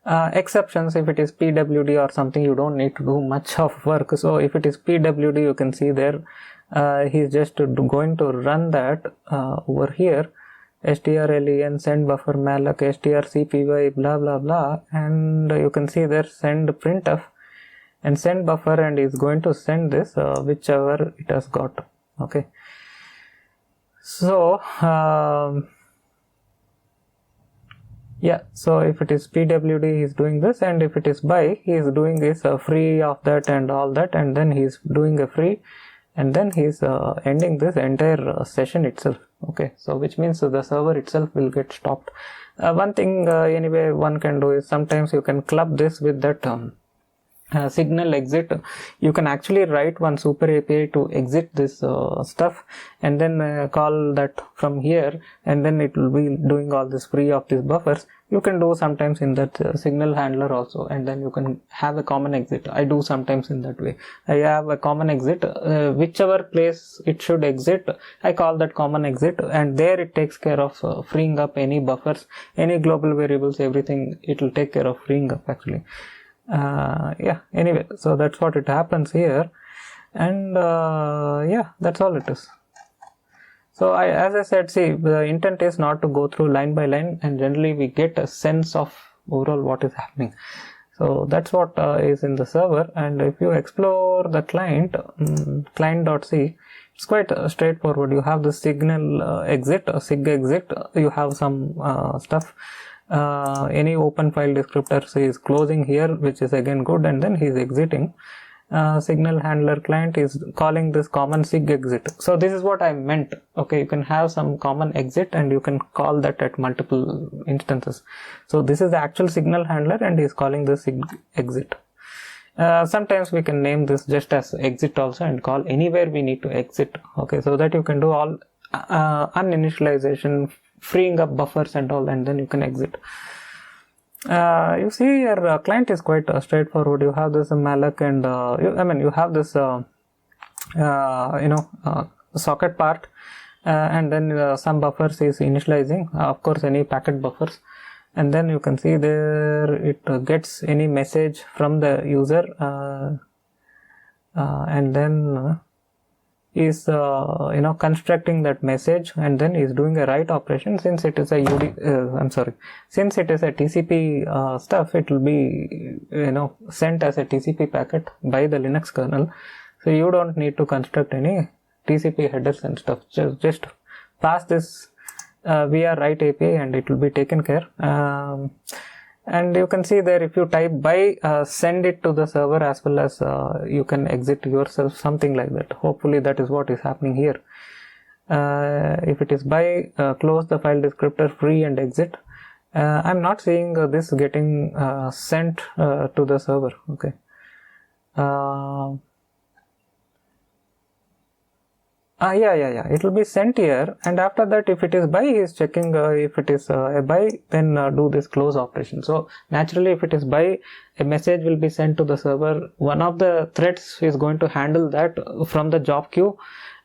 Exceptions, if it is PWD or something, you don't need to do much of work. So if it is PWD, you can see there he's just going to run that over here, strlen send buffer malloc strcpy blah blah blah, and you can see there send printf and send buffer, and is going to send this whichever it has got. Okay, so yeah, so if it is PWD, he is doing this, and if it is by, he is doing this free of that and all that, and then he is doing a free, and then he is ending this entire session itself. Okay, so which means the server itself will get stopped. One thing anyway one can do is sometimes you can club this with that signal exit. You can actually write one super API to exit this stuff, and then call that from here, and then it will be doing all this free of these buffers. You can do sometimes in that signal handler also, and then you can have a common exit. I do sometimes in that way. I have a common exit, whichever place it should exit, I call that common exit, and there it takes care of freeing up any buffers, any global variables, everything. It will take care of freeing up actually. Yeah, anyway, so that's what it happens here, and yeah, that's all it is. So as I said, see, the intent is not to go through line by line, and generally we get a sense of overall what is happening. So that's what is in the server. And if you explore the client, client.c, it's quite straightforward. You have the signal exit, sig exit, you have some stuff. Any open file descriptor is closing here, which is again good, and then he is exiting. Signal handler client is calling this common sig exit. So this is what I meant. Okay, you can have some common exit and you can call that at multiple instances. So this is the actual signal handler, and he is calling this sig exit. Sometimes we can name this just as exit also and call anywhere we need to exit. Okay, so that you can do all uninitialization, freeing up buffers and all, and then you can exit. You see your client is quite straightforward. You have this malloc, and you have this socket part, and then some buffers is initializing, of course any packet buffers, and then you can see there it gets any message from the user, and then is constructing that message, and then is doing a write operation. Since it is a since it is a TCP stuff, it will be sent as a TCP packet by the Linux kernel, so you don't need to construct any TCP headers and stuff. Just pass this via write API and it will be taken care. And you can see there, if you type by, send it to the server, as well as you can exit yourself, something like that. Hopefully that is what is happening here. If it is by, close the file descriptor, free, and exit. I'm not seeing this getting sent to the server. Okay. Yeah, it will be sent here, and after that, if it is by, he is checking if it is a by, then do this close operation. So naturally, if it is by, a message will be sent to the server. One of the threads is going to handle that from the job queue,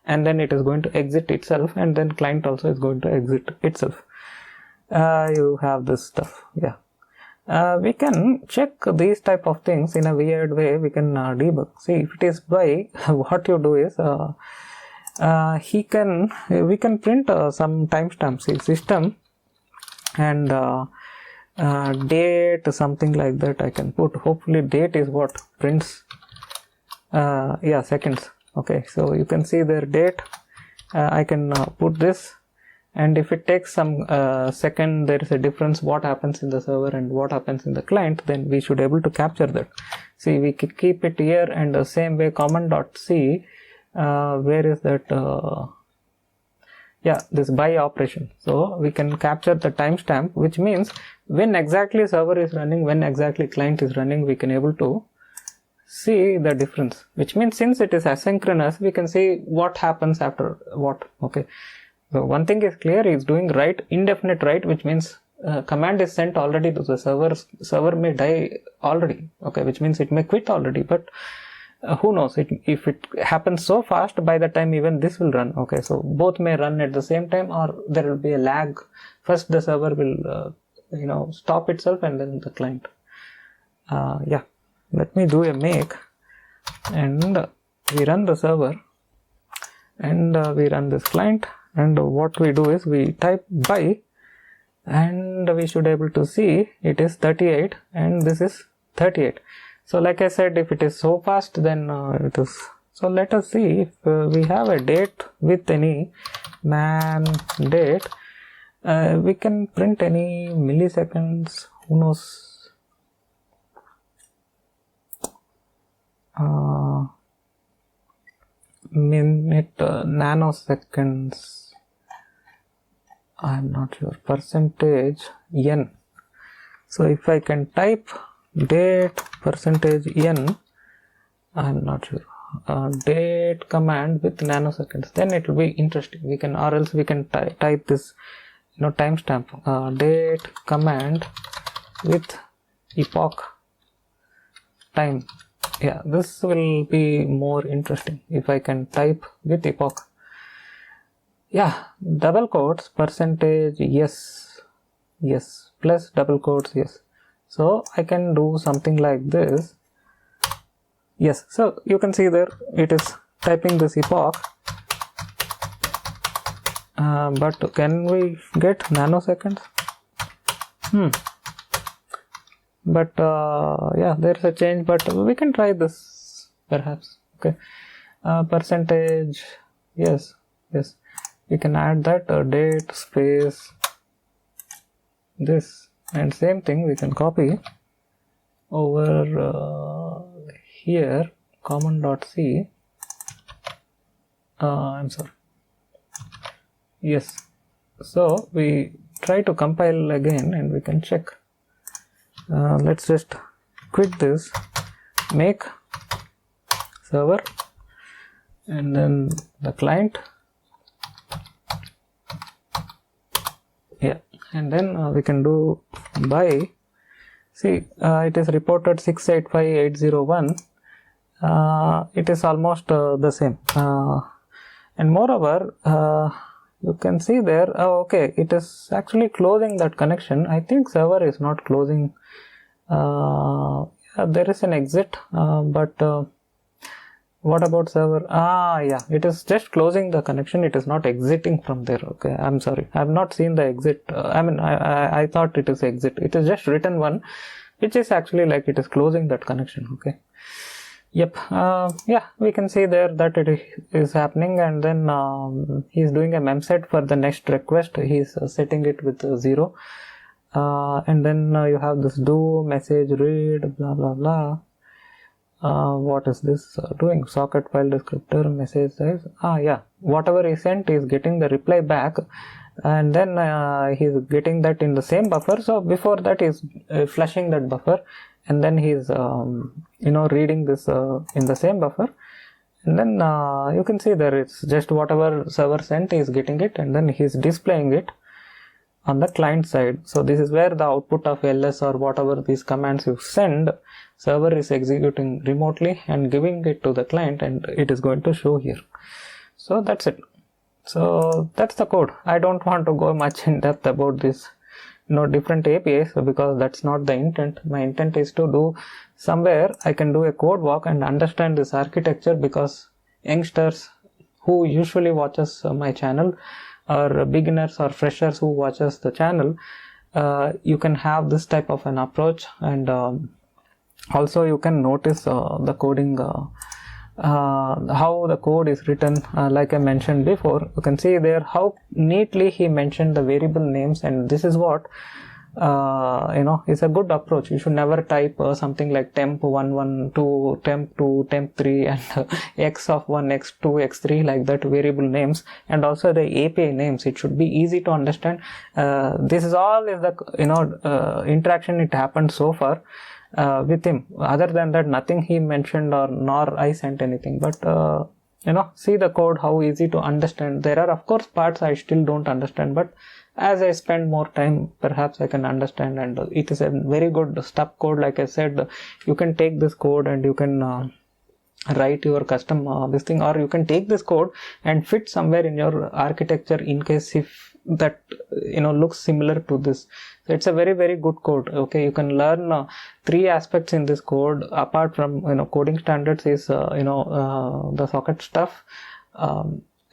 and then it is going to exit itself, and then client also is going to exit itself. You have this stuff. Yeah. We can check these type of things in a weird way. We can debug. See, if it is by, what you do is we can print some timestamp. See, system and date, something like that I can put. Hopefully date is what prints seconds. Okay, so you can see their date. I can put this, and if it takes some second, there is a difference what happens in the server and what happens in the client, then we should able to capture that. See, we keep it here, and the same way common.c, where is that? This by operation. So we can capture the timestamp, which means when exactly server is running, when exactly client is running, we can able to see the difference. Which means since it is asynchronous, we can see what happens after what. Okay. So one thing is clear: it's doing write, indefinite write, which means command is sent already to the server. Server may die already. Okay, which means it may quit already, but who knows, if it happens so fast, by the time even this will run. Okay, so both may run at the same time, or there will be a lag. First the server will stop itself, and then the client. Yeah, let me do a make, and we run the server, and we run this client, and what we do is we type by, and we should able to see it is 38 and this is 38. So like I said, if it is so fast, then it is. So let us see if we have a date with any man date. We can print any milliseconds, who knows. Minute, nanoseconds, I'm not sure, percentage n. So if I can type date percentage n, I'm not sure, date command with nanoseconds, then it will be interesting. We can, or else we can type this, timestamp, date command with epoch time. Yeah, this will be more interesting if I can type with epoch. Yeah, double quotes, percentage yes, yes, plus double quotes yes. So I can do something like this. Yes, so you can see there it is typing this epoch. But can we get nanoseconds? But yeah, there's a change, but we can try this perhaps. Okay, percentage yes, yes, we can add that date space this, and same thing we can copy over here, common.c. I'm sorry, yes. So we try to compile again and we can check. Let's just quit this, make server, and then the client. Yeah, and then we can do by. See, it is reported 685801. It is almost the same, and moreover, you can see there. Okay, it is actually closing that connection. I think server is not closing. Yeah, there is an exit, but what about server? Yeah, it is just closing the connection. It is not exiting from there. Okay, I'm sorry, I have not seen the exit. I thought it is exit. It is just written one, which is actually like it is closing that connection. Okay. Yep. Yeah, we can see there that it is happening, and then he is doing a memset for the next request. He is setting it with 0. And then you have this do message read blah blah blah. What is this doing? Socket file descriptor message size. Yeah, whatever he sent is getting the reply back, and then he's getting that in the same buffer. So before that he's flushing that buffer, and then he's reading this in the same buffer, and then you can see there it's just whatever server sent is getting it, and then he's displaying it on the client side. So this is where the output of ls or whatever these commands you send, server is executing remotely and giving it to the client, and it is going to show here. So that's it. So that's the code. I don't want to go much in depth about this different APIs, because that's not the intent. My intent is to do somewhere I can do a code walk and understand this architecture, because youngsters who usually watches my channel, or beginners or freshers who watches the channel, you can have this type of an approach, and also you can notice the coding, how the code is written. Like I mentioned before, you can see there how neatly he mentioned the variable names, and this is what is a good approach. You should never type something like temp1 to temp2 temp3 and x1 x2 x3 like that, variable names, and also the API names. It should be easy to understand. This is all is the interaction it happened so far with him. Other than that, nothing he mentioned or nor I sent anything. But see the code, how easy to understand. There are of course parts I still don't understand, but as I spend more time, perhaps I can understand, and it is a very good stub code. Like I said, you can take this code and you can write your custom this thing, or you can take this code and fit somewhere in your architecture in case if that looks similar to this. So it's a very, very good code. Okay, you can learn 3 aspects in this code apart from coding standards is the socket stuff,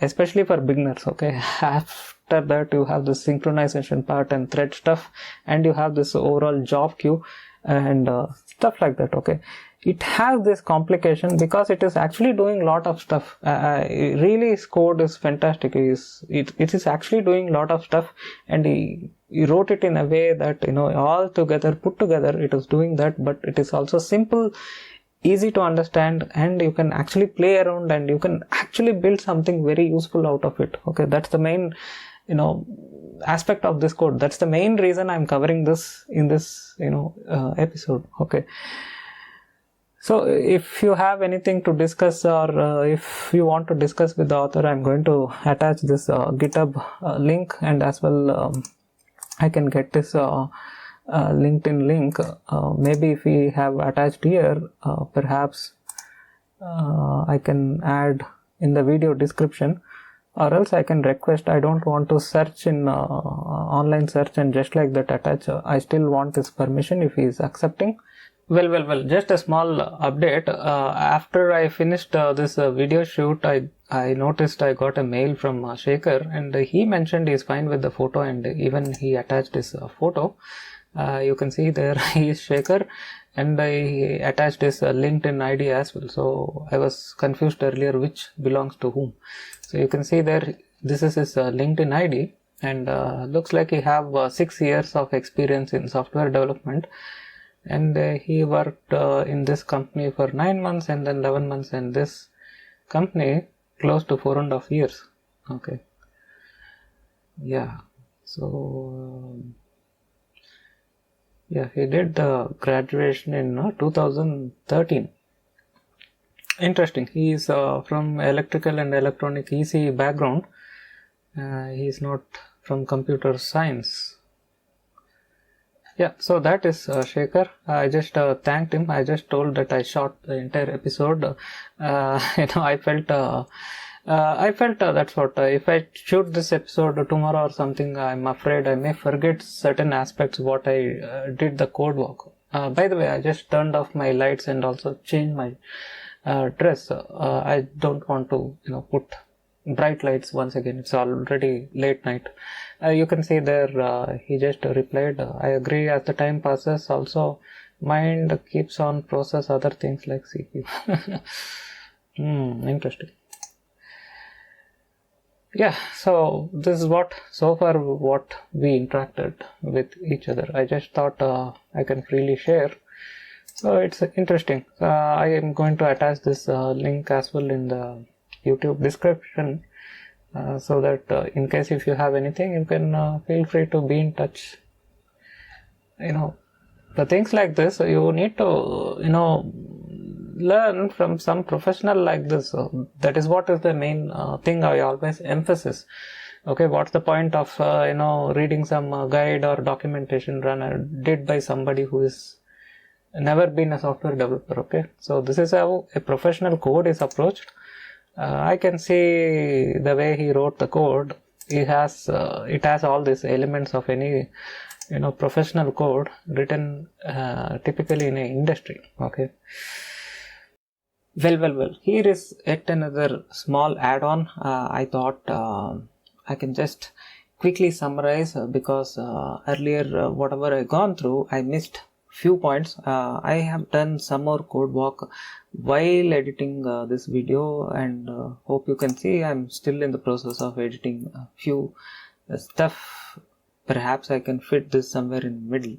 especially for beginners. Okay, after that you have the synchronization part and thread stuff, and you have this overall job queue and stuff like that. Okay, it has this complication because it is actually doing a lot of stuff. Really, his code is fantastic. It is actually doing a lot of stuff, and he wrote it in a way that all together, put together, it is doing that. But it is also simple, easy to understand, and you can actually play around and you can actually build something very useful out of it. Okay, that's the main aspect of this code. That's the main reason I'm covering this in this episode. Okay. So if you have anything to discuss, or if you want to discuss with the author, I'm going to attach this GitHub link, and as well I can get this LinkedIn link. Maybe if we have attached here, perhaps I can add in the video description, or else I can request. I don't want to search in online search and just like that attach. I still want his permission if he is accepting. Well, just a small update. After I finished this video shoot, I noticed I got a mail from Shekhar, and he mentioned he's fine with the photo, and even he attached his photo. You can see there he is Shekhar, and I attached his LinkedIn ID as well. So I was confused earlier which belongs to whom. So you can see there, this is his LinkedIn ID, and looks like he have 6 years of experience in software development. And he worked in this company for 9 months and then 11 months, and this company close to 4.5 years. Okay, yeah. So yeah, he did the graduation in 2013. Interesting. He is from electrical and electronic EC background. He is not from computer science. Yeah, so that is Shekhar. I just thanked him. I just told that I shot the entire episode. I felt that's what, if I shoot this episode tomorrow or something, I'm afraid I may forget certain aspects what I did the code walk. By the way, I just turned off my lights and also changed my dress. I don't want to put bright lights once again. It's already late night. You can see there he just replied, I agree, as the time passes also mind keeps on process other things like CPU. Interesting. Yeah, so this is what we interacted with each other. I just thought I can freely share. So it's interesting. I am going to attach this link as well in the YouTube description, so that in case if you have anything, you can feel free to be in touch. The things like this, you need to learn from some professional like this. That is what is the main thing I always emphasize. Okay, what's the point of reading some guide or documentation did by somebody who is never been a software developer? Okay, so this is how a professional code is approached. I can see the way he wrote the code. It has all these elements of any professional code written typically in an industry. Okay. Well. Here is yet another small add-on. I thought I can just quickly summarize because earlier whatever I gone through, I missed few points. I have done some more code walk while editing this video, and hope you can see I'm still in the process of editing a few stuff. Perhaps I can fit this somewhere in the middle.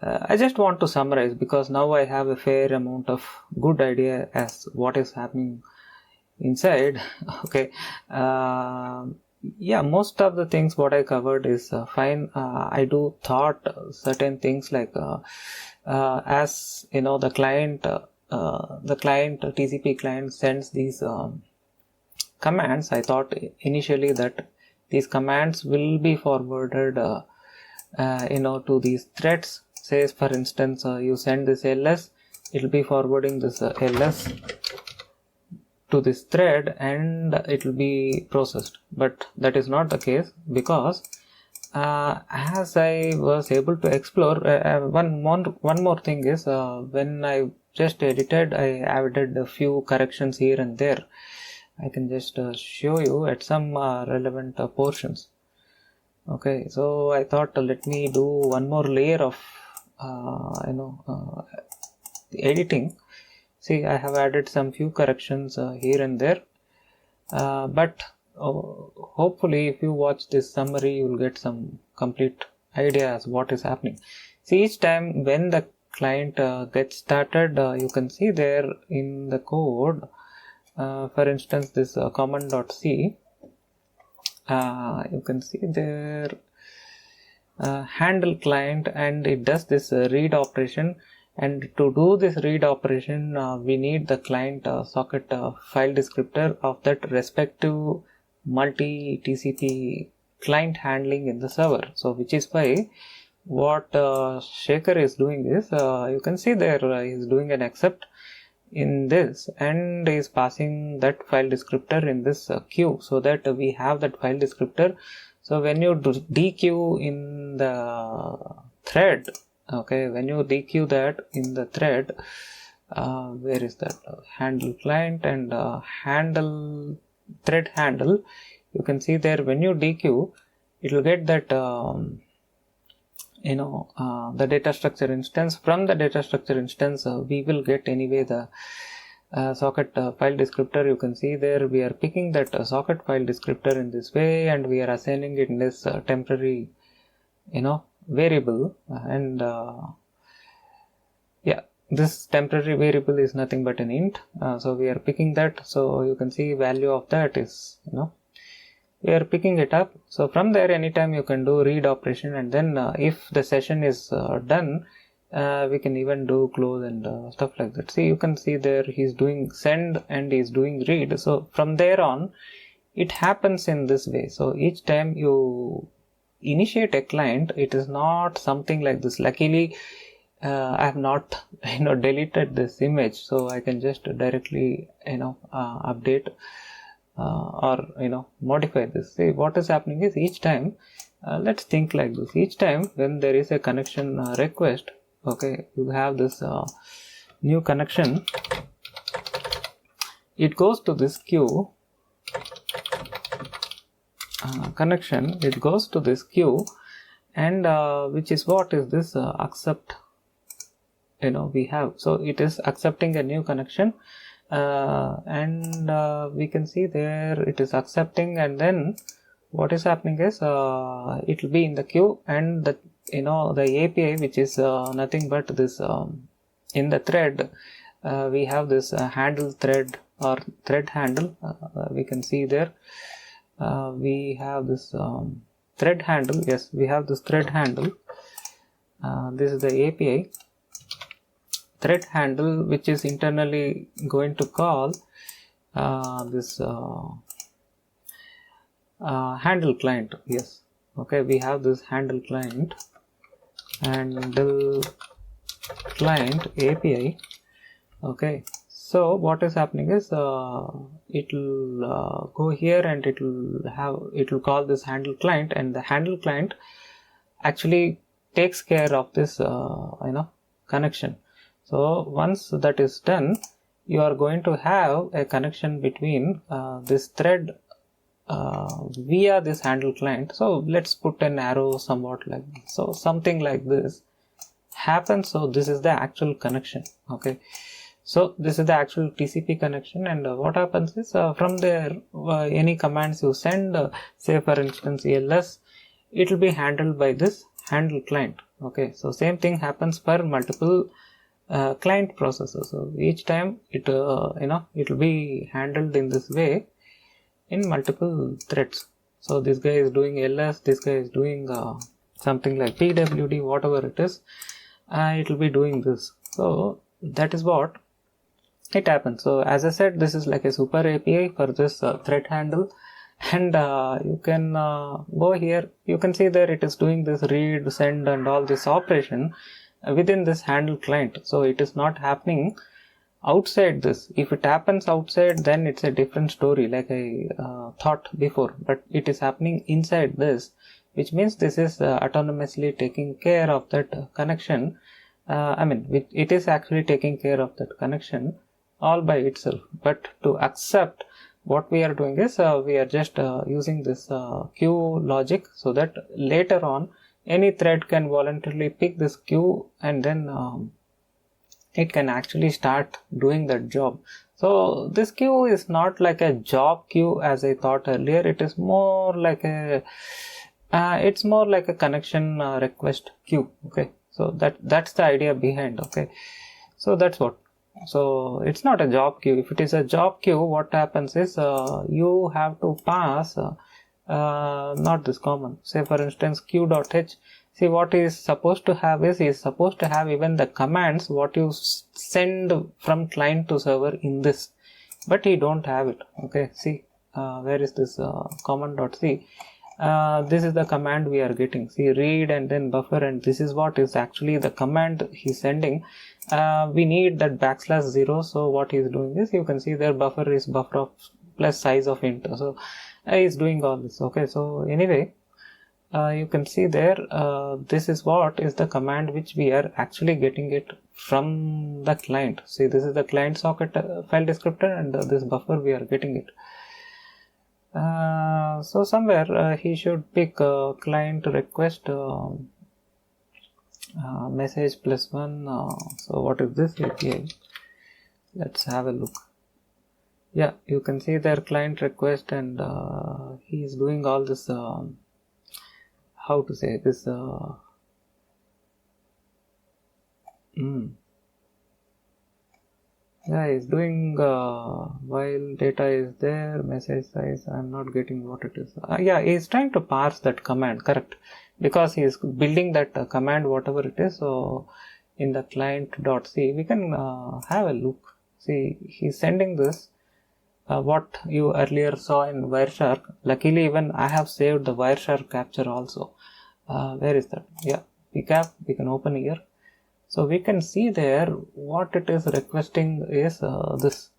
I just want to summarize because now I have a fair amount of good idea as what is happening inside. Okay. Yeah, most of the things what I covered is fine. I do thought certain things like as the client TCP client sends these commands. I thought initially that these commands will be forwarded to these threads. Say for instance you send this ls, it will be forwarding this ls to this thread and it will be processed. But that is not the case, because as I was able to explore, one more thing is, when I just edited, I added a few corrections here and there. I can just show you at some relevant portions. Okay, so I thought, let me do one more layer of editing. See, I have added some few corrections here and there, but hopefully if you watch this summary, you will get some complete idea as what is happening. See, each time when the client gets started, you can see there in the code, for instance, this command.c, you can see there handle client, and it does this read operation. And to do this read operation, we need the client socket file descriptor of that respective multi TCP client handling in the server. So which is why what Shekhar is doing is, you can see there he is doing an accept in this and is passing that file descriptor in this queue, so that we have that file descriptor. So when you do dequeue in the thread, okay, when you dequeue that in the thread, where is that handle client and handle thread handle, you can see there when you dequeue, it will get that the data structure instance. From the data structure instance, we will get anyway the socket file descriptor. You can see there we are picking that socket file descriptor in this way, and we are assigning it in this temporary variable, and this temporary variable is nothing but an int, so we are picking that. So you can see value of that is we are picking it up. So from there, anytime you can do read operation, and then if the session is done, we can even do close and stuff like that. See, you can see there he's doing send and he's doing read. So from there on, it happens in this way. So each time you initiate a client, it is not something like this. Luckily, I have not deleted this image, so I can just directly update or modify this. See, what is happening is, each time let's think like this. Each time when there is a connection request, okay, you have this new connection, it goes to this queue connection, it goes to this queue, and which is what is this accept we have. So it is accepting a new connection, and we can see there it is accepting, and then what is happening is it will be in the queue, and the the API, which is nothing but this in the thread, we have this handle thread or thread handle. We can see there we have this thread handle. Yes, we have this thread handle. This is the API thread handle, which is internally going to call this handle client. Yes, okay, we have this handle client API. Okay, so what is happening is it will go here, and it will call this handle client, and the handle client actually takes care of this connection. So once that is done, you are going to have a connection between this thread via this handle client. So let's put an arrow somewhat like this. So something like this happens. So this is the actual connection. Okay, so this is the actual TCP connection, and what happens is from there any commands you send, say for instance ELS, it will be handled by this handle client. Okay, so same thing happens for multiple client processes. So each time it it will be handled in this way in multiple threads. So this guy is doing LS, this guy is doing something like PWD, whatever it is, it will be doing this. So that is what it happens. So as I said, this is like a super API for this thread handle, and you can go here. You can see there it is doing this read, send, and all this operation within this handle client. So it is not happening outside this. If it happens outside, then it's a different story, like I thought before, but it is happening inside this, which means this is autonomously taking care of that connection. It is actually taking care of that connection all by itself. But to accept, what we are doing is we are just using this queue logic, so that later on any thread can voluntarily pick this queue, and then it can actually start doing that job. So this queue is not like a job queue as I thought earlier. It is more like a it's more like a connection request queue. Okay, so that's the idea behind. Okay, so that's what. So it's not a job queue. If it is a job queue, what happens is you have to pass not this common. Say for instance queue.h. See, what is supposed to have is supposed to have even the commands what you send from client to server in this, but he don't have it. Okay, see where is this command.c. This is the command we are getting. See, read and then buffer, and this is what is actually the command he's sending. We need that \0. So what he's doing is, you can see their buffer is buffer of plus size of int. So he's doing all this. Okay, so anyway, you can see there this is what is the command which we are actually getting it from the client. See, this is the client socket file descriptor, and this buffer we are getting it. So somewhere he should pick client request message +1. So what is this API? Let's have a look. Yeah, you can see their client request, and he is doing all this how to say this yeah, he's doing while data is there, message size, I'm not getting what it is. Yeah, he's trying to parse that command, correct, because he is building that command whatever it is. So in the client.c we can have a look. See, he's sending this what you earlier saw in Wireshark. Luckily even I have saved the Wireshark capture also. Where is that? Yeah, pcap, we can open here. So we can see there what it is requesting is this.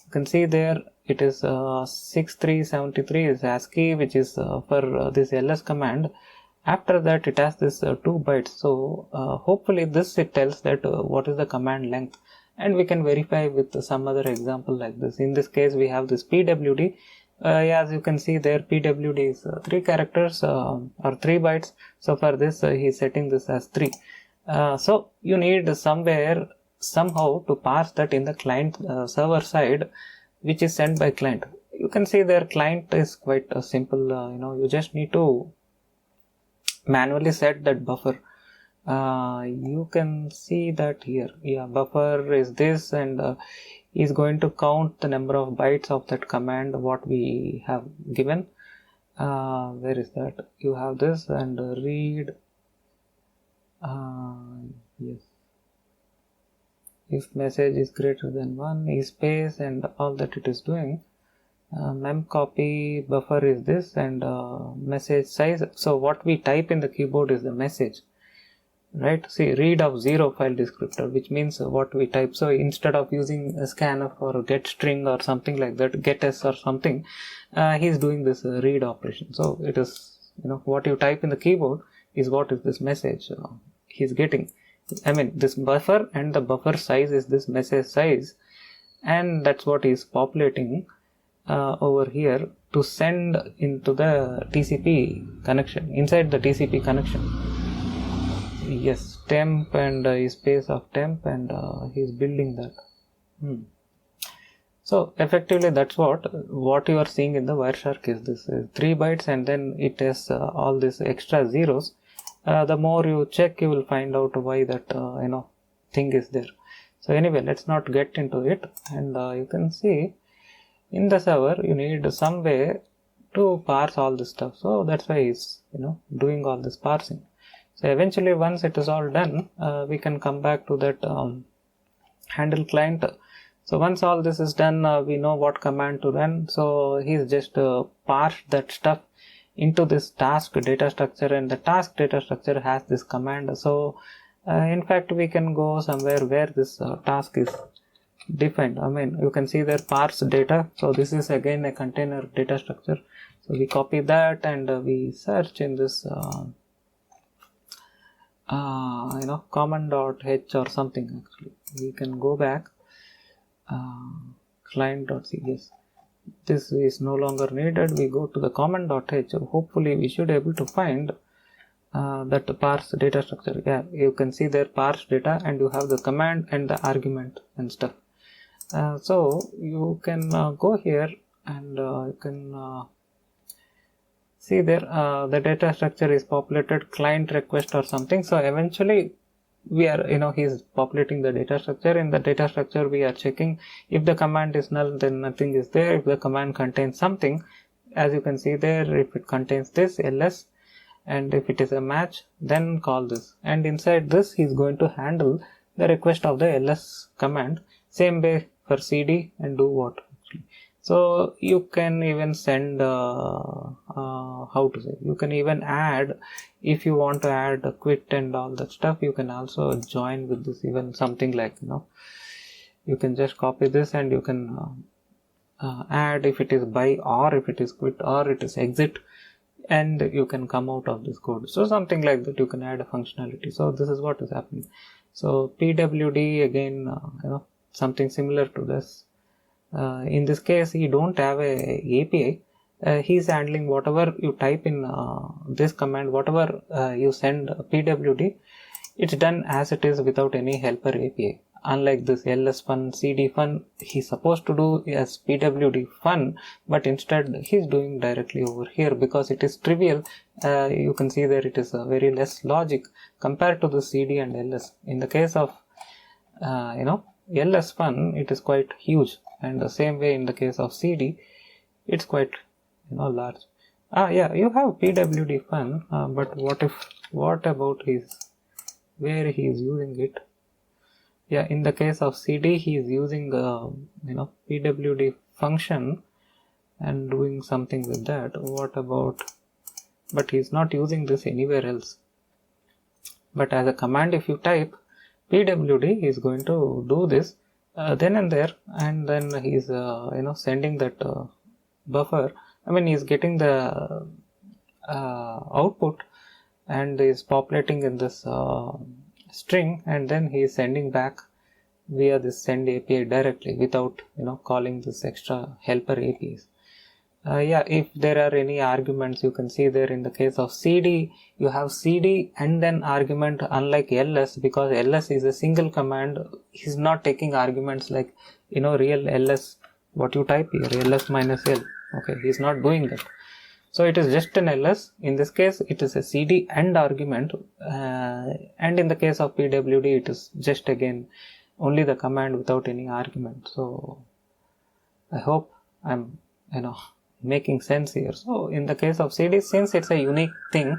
You can see there it is 6373 is ASCII, which is for this ls command. After that it has this 2 bytes. So hopefully this it tells that what is the command length, and we can verify with some other example like this. In this case we have this pwd. As you can see there, pwd is 3 characters or 3 bytes. So for this he is setting this as 3. So you need somewhere somehow to parse that in the client server side, which is sent by client. You can see their client is quite simple. You just need to manually set that buffer. You can see that here. Yeah, buffer is this, and is going to count the number of bytes of that command what we have given. Where is that? You have this, and read. Yes, if message is greater than 1, is space, and all that it is doing. Memcopy buffer is this, and message size. So what we type in the keyboard is the message, right? See, read of 0 file descriptor, which means what we type. So instead of using a scanf or get string or something like that, gets or something, he's doing this read operation. So it is, what you type in the keyboard is what is this message he's getting. This buffer, and the buffer size is this message size, and that's what is populating over here to send into the TCP connection, inside the TCP connection. Yes, temp and space of temp, and he's building that. So effectively that's what you are seeing in the Wireshark is this 3 bytes, and then it has all these extra zeros. The more you check, you will find out why that thing is there. So anyway, let's not get into it. And you can see in the server you need some way to parse all this stuff. So that's why he's doing all this parsing. So eventually once it is all done, we can come back to that handle client. So once all this is done, we know what command to run. So he's just parsed that stuff into this task data structure, and the task data structure has this command. So in fact we can go somewhere where this task is. defined. I mean, you can see their parse data. So this is again a container data structure. So we copy that and we search in this common.h or something. Actually we can go back, client.cs. This is no longer needed. We go to the common.h. Hopefully we should be able to find that parse data structure. Yeah, you can see there parse data, and you have the command and the argument and stuff. So you can go here and you can see there the data structure is populated client request or something. So eventually we are, he's populating the data structure. In the data structure we are checking if the command is null, then nothing is there. If the command contains something, as you can see there, if it contains this ls, and if it is a match, then call this, and inside this he is going to handle the request of the ls command. Same way for cd, and do what actually. So you can even send you can even add, if you want to add a quit and all that stuff, you can also join with this, even something like, you can just copy this and you can add if it is buy, or if it is quit, or it is exit, and you can come out of this code. So something like that, you can add a functionality. So this is what is happening. So pwd again, something similar to this. In this case he don't have a API. He's handling whatever you type in this command, whatever you send pwd, it's done as it is without any helper API. Unlike this ls fun, cd fun, he's supposed to do as pwd fun, but instead he's doing directly over here because it is trivial. You can see there it is very less logic compared to the cd and ls. In the case of ls fun, it is quite huge, and the same way in the case of cd, it's quite large. Yeah, you have pwd fun, but what about where he is using it? Yeah, in the case of cd he is using pwd function and doing something with that. But he is not using this anywhere else. But as a command, if you type pwd, he is going to do this then and there, and then he is sending that buffer. I mean, he is getting the output and is populating in this string, and then he is sending back via this send API directly without calling this extra helper APIs. Yeah, if there are any arguments, you can see there in the case of cd, you have cd and then argument, unlike ls, because ls is a single command. He's not taking arguments like real ls, what you type here, ls minus l. Okay, he's not doing that. So it is just an ls. In this case it is a cd and argument, and in the case of pwd it is just again only the command without any argument. So I hope I'm making sense here. So in the case of cd, since it's a unique thing,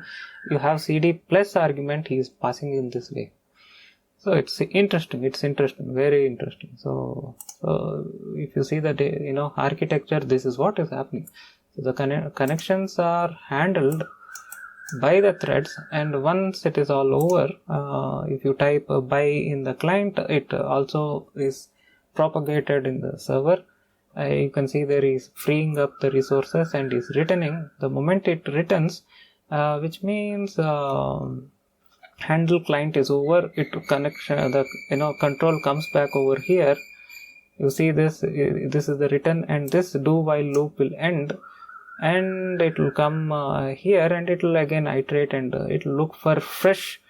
you have cd plus argument, he is passing in this way. So it's interesting, very interesting. So if you see the architecture, this is what is happening. So the connections are handled by the threads, and once it is all over, if you type by in the client, it also is propagated in the server. You can see there is freeing up the resources and is returning. The moment it returns, which means handle client is over, it connection, the control comes back over here. You see this is the return, and this do while loop will end, and it will come here, and it will again iterate, and it will look for fresh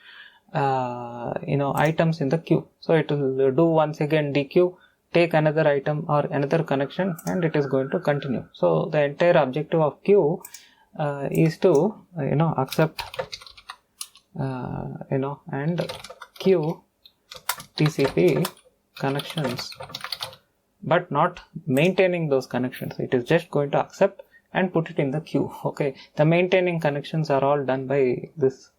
items in the queue. So it will do once again dequeue, take another item or another connection, and it is going to continue. So the entire objective of queue is to accept and queue TCP connections, but not maintaining those connections. It is just going to accept and put it in the queue. Okay, the maintaining connections are all done by this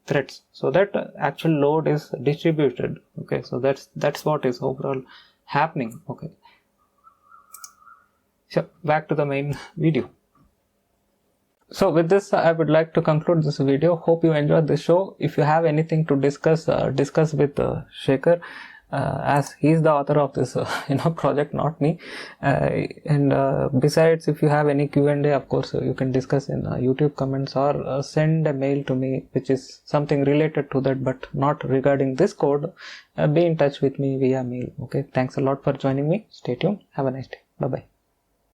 threads, so that actual load is distributed. Okay, so that's what is overall happening. Okay, so back to the main video. So with this, I would like to conclude this video. Hope you enjoyed the show. If you have anything to discuss with Shekhar, as he is the author of this project, not me. And besides, if you have any Q&A, of course you can discuss in YouTube comments, or send a mail to me which is something related to that but not regarding this code. Be in touch with me via mail. Okay, thanks a lot for joining me. Stay tuned. Have a nice day. Bye bye.